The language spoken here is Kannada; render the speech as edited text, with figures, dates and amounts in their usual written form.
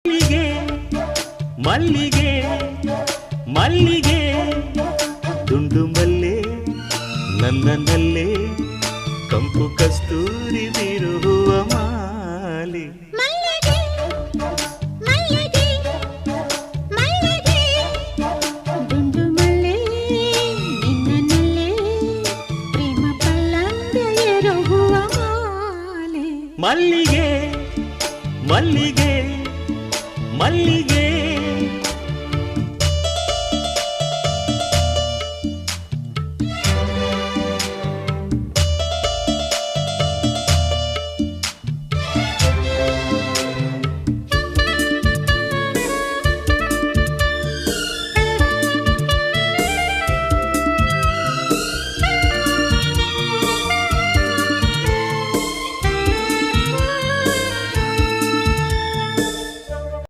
ಮಲ್ಲಿಗೆ ಮಲ್ಲಿಗೆ ಮಲ್ಲಿಗೆ ದುಂಡು ಮಲ್ಲೆ ನನ್ನಲ್ಲೇ ಕಂಪು ಕಸ್ತೂರಿ ಬಿರುವ ಮಾಲೆ. ಮಲ್ಲಿಗೆ ಮಲ್ಲಿಗೆ ಮಲ್ಲಿಗೆ ದುಂಡು ಮಲ್ಲೆ ನಿನ್ನಲ್ಲೇ ಪ್ರೇಮ ಪಲ್ಲಂಗ ಏರುವ ಮಾಲೆ. ಮಲ್ಲಿಗೆ ಮಲ್ಲಿಗೆ ಮಲ್ಲಿಗೆ